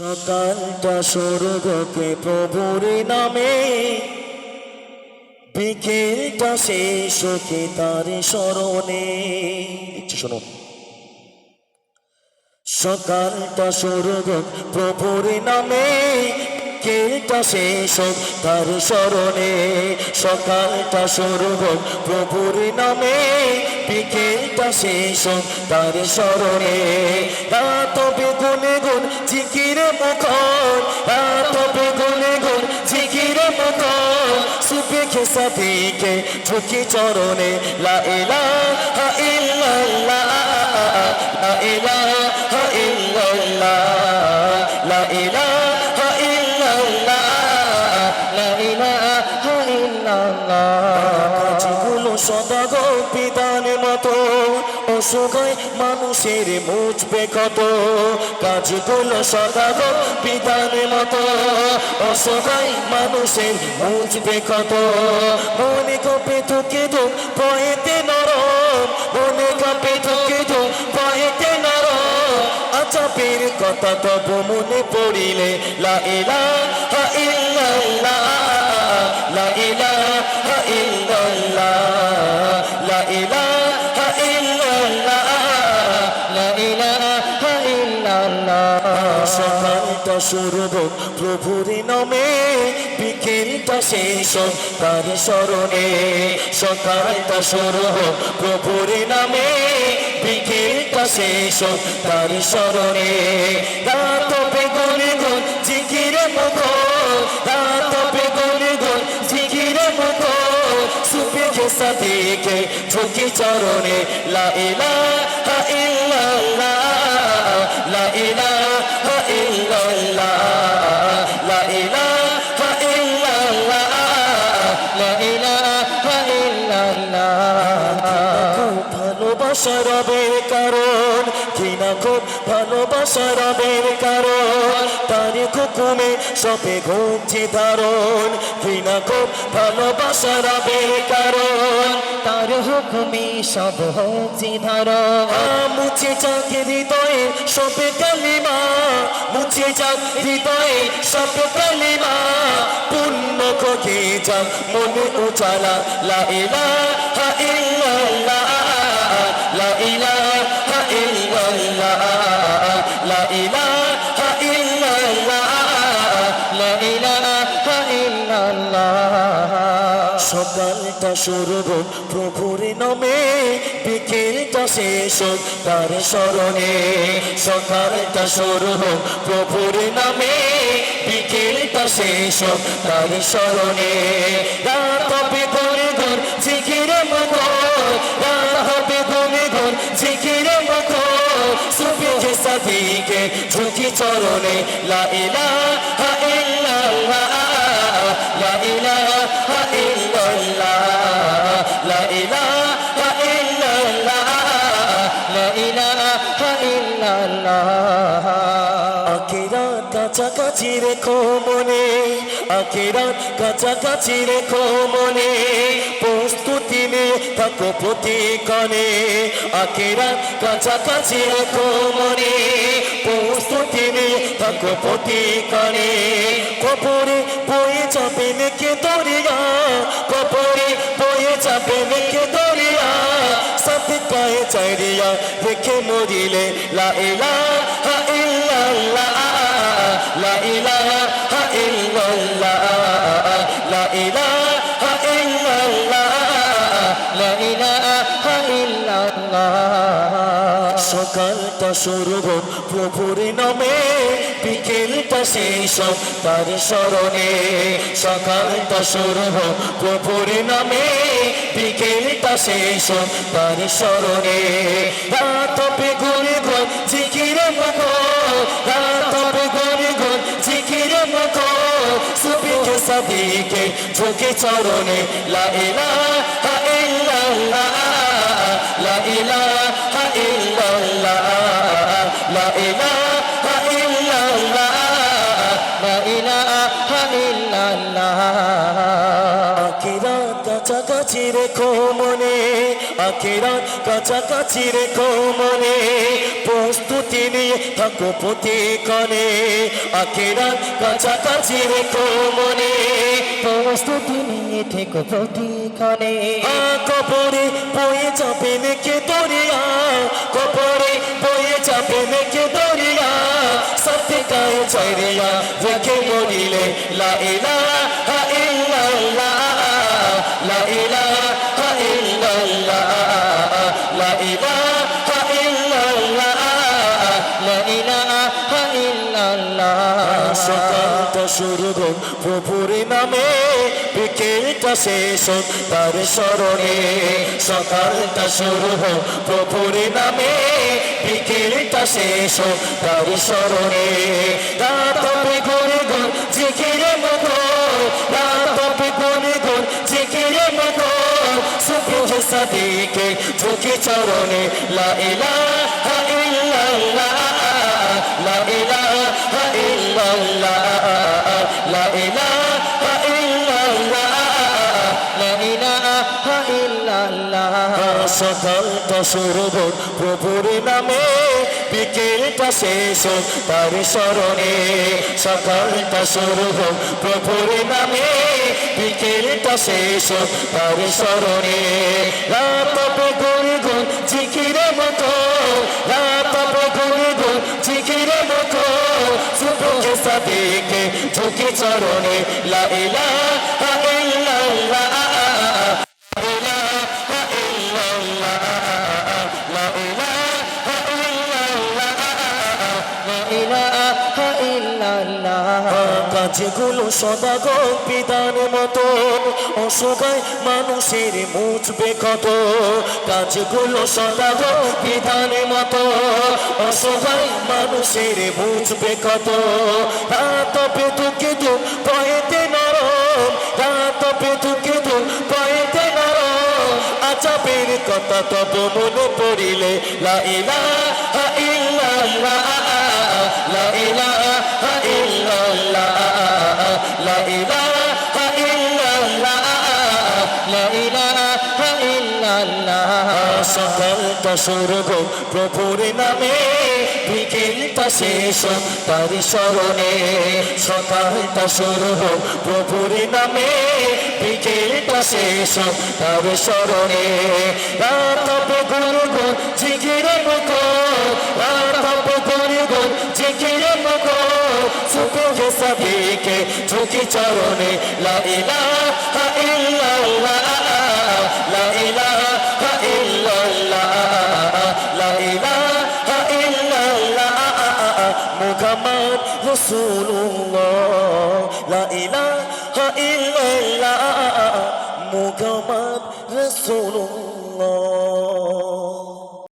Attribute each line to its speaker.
Speaker 1: সকালটা স্বর্গকে প্রভুর নামে, বিকেলটা শেষ হোকে তার স্মরণে। শোনো, সকালটা স্বর্গ প্রভুর নামে, বিকেলটা শেষ হোক তার স্মরণে। সকালটা স্বর্গ প্রভুর নামে, বিকেলটা শেষ হোক তার স্মরণে। রাত বেগুনে গুণ জিকিরে মুখর, রাত বেগুনে গুণ জিকিরে মুখর, সুপে খেসা দিকে ঝুঁকি চরণে। লা ইলাহা ইল্লাল্লাহ, লা ইলাহা ইল্লাল্লাহ, লা ইলাহা ইল্লাল্লাহ, লা ইলাহা ইল্লাল্লাহ। কাজগুলো সদা গো বিধান মতো, অসুখই মানুষের মুছবে কত। কাজগুলো সদা গো বিধান মতো, অসুখই মানুষের মুছবে কত। মনে কপে থুকে দো ভয়েতে নরম, মনে কপে থুকে দো ভয়েতে নরম, আচাপের কথা তব মনে পড়িলে। লা ইলাহা ইল্লাল্লাহ, লা ইলাহা ইল্লাল্লাহ, লা ইলাহা ইল্লাল্লাহ, লা ইলাহা ইল্লাল্লাহ। সকালটা শুরু হোক প্রভুর নামে, বিকেলটা শেষ হোক তার স্মরণে। সকালটা শুরু হোক প্রভুর নামে, বিকেলটা শেষ হোক তার স্মরণে। রাত বেগুনে গুণ জিকিরে মুখর, রাত বেগুনে গুণ জিকিরে মুখর, সুপে খেসা দিকে ঝুঁকি চরণে। লা ইলাহা ইল্লাল্লাহ, লা ইলাহা ইল্লাল্লাহ, লা ইলাহা ইল্লাল্লাহ, লা ইলাহা ইল্লাল্লাহ। খুব ভালোবাসা রবের কারণ, ঘৃণা খুব ভালোবাসা রবের কারণ, তার হুকুমে সবে ঘুমছে ধারণ। ঘৃণা খুব ভালোবাসা রবের কারণ, তার হুকুমে সব হচ্ছে ধারণ। মুছে যাক হৃদয়ে সবে কালিমা, মুছে যাক হৃদয়ে সব কালিমা, পুণ্য খোঁজে যাক মনে উজালা। লা ইলাহা ইল্লাল্লাহ, লা ইলাহা ইল্লাল্লাহ, লা ইলাহা ইল্লাল্লাহ, লা ইলাহা ইল্লাল্লাহ। সকালটা শুরু হোক প্রভুর নামে, বিকেলটা শেষ হোক তার স্মরণে। সকালটা শুরু হোক প্রভুর নামে, বিকেলটা শেষ হোক তার স্মরণে। রাত বেগুনে গুণ জিকিরে মুখর, রাত বেগুনে গুণ জিকিরে মুখর, সুফি খেসা দিকে ঝুঁকি চরণে। লা ইলাহা ইল্লাল্লাহ, লা ইলাহা ইল্লাল্লাহ, লা ইলাহা ইল্লাল্লাহ, লা ইলাহা ইল্লাল্লাহ। আখিরাত কাছাকাছি রেখো মনে, আখিরাত কাছাকাছি রেখো মনে, প্রস্তুতি নিয়ে থাকো প্রতিক্ষণে। আখিরাত কাছাকাছি রেখো মনে, প্রস্তুতি নিয়ে থাকো প্রতিক্ষণে। কবরে বয়ে যাবে মেঘে দরিয়া, কবরে বয়ে যাবে মেঘে দরিয়া, সাথে পায়ে চারিয়া রেখে মরিলে। লা ইলাহা ইল্লাল্লাহ, লা ইলাহা ইল্লাল্লাহ, লা ইলাহা ইল্লাল্লাহ, লা ইলাহা ইল্লাল্লাহ। সকালটা শুরু হোক প্রভুর নামে, বিকেলটা শেষ হোক তার স্মরণে। সকালটা শুরু হোক প্রভুর নামে, বিকেলটা শেষ হোক তার স্মরণে। রাত বেগুনে গুণ জিকিরে মুখর, রাত বেগুনে গুণ জিকিরে মুখর, সুফি খেসা দিকে ঝুঁকে চরণে। লা ইলাহা ইল্লাল্লাহ, লা ইলাহা ইল্লাল্লাহ, লা ইলাহা ইল্লাল্লাহ, লা ইলাহা ইল্লাল্লাহ। আখিরাত কাছাকাছি রেখো মনে, আখিরাত কাছাকাছি রেখো মনে প্রস্তুতি নিয়ে থাকো প্রতিক্ষণে আখিরাত কাছাকাছি রেখো মনে
Speaker 2: প্রস্তুতি নিয়ে থেকো প্রতিক্ষণে
Speaker 1: কবরে বয়ে যাবে নাকি দরিয়া কবরে বয়ে যাবে নাকি দরিয়া সাথে গায়ে চাইরিয়া রেখে মরিলে লা ইলাহা ইল্লাল্লাহ লা ইলাহা ইল্লাল্লাহ লা ইলাহা ইল্লাল্লাহ
Speaker 2: লা ইলাহা ইল্লাল্লাহ
Speaker 1: সকালটা শুরু হোক প্রভুর নামে বিকেলটা শেষ হোক তার স্মরণে সকালটা শুরু হোক প্রভুর নামে বিকেলটা শেষ হোক তার স্মরণে রাত হবে ঘুরে ঘুর জিকিরে মগন রাত হবে ঘুরে ঘুর জিকিরে মগন সুবহ সাদিকে ঝুঁকি চরণে লা ইলাহা ইল্লাল্লাহ লা ইলাহা ইল্লাল্লাহ লা ইলাহা ইল্লাল্লাহ
Speaker 2: লা ইলাহা ইল্লাল্লাহ
Speaker 1: সকালটা শুরু হোক প্রভুর নামে বিকেলটা শেষ হোক তার স্মরণে সকালটা শুরু হোক প্রভুর নামে বিকেলটা শেষ হোক তার স্মরণে রাত হবে ঘুরে ঘুর জিকিরে মতো রাত হবে ঘুরে ঘুর জিকিরে মতো সুবহ সাদিকে ঝুঁকি চরণে লা ইলাহা ইল্লাল্লাহ কাজগুলো সদাগর বিধান মতন অসহায় মানুষের মুছবে কত কাজগুলো সদাগর বিধান মতো অসহায় মানুষের মুছবে কত রাত পেতুকে দু পয়েতে নরম রাত পেতুকে দু পয়েতে নরম আচাপের কথা তব মনে পড়িলে লা ইলাহা ইল্লাল্লাহ লা ইলাহা ইল্লাল্লাহ লা ইলাহা ইল্লাল্লাহ
Speaker 2: লা ইলাহা ইল্লাল্লাহ
Speaker 1: সকালটা শুরু হোক প্রভুর নামে বিকেলটা শেষ হোক তার স্মরণে সকালটা শুরু হোক প্রভুর নামে বিকেলটা শেষ হোক তার স্মরণে রাত হবে ঘুরে ঘুর জিকিরে মুখর রাত হবে ঘুরে ঘুর জিকিরে মুখর সুবহ সাদিকে ঝুঁকি চরণে লা ইলাহা ইল্লাল্লাহ লা ইলাহা ইল্লাল্লাহ লা ইলাহা ইল্লাল্লাহ মুহাম্মদ রাসূলুল্লাহ লা ইলাহা ইল্লাল্লাহ মুহাম্মদ রাসূলুল্লাহ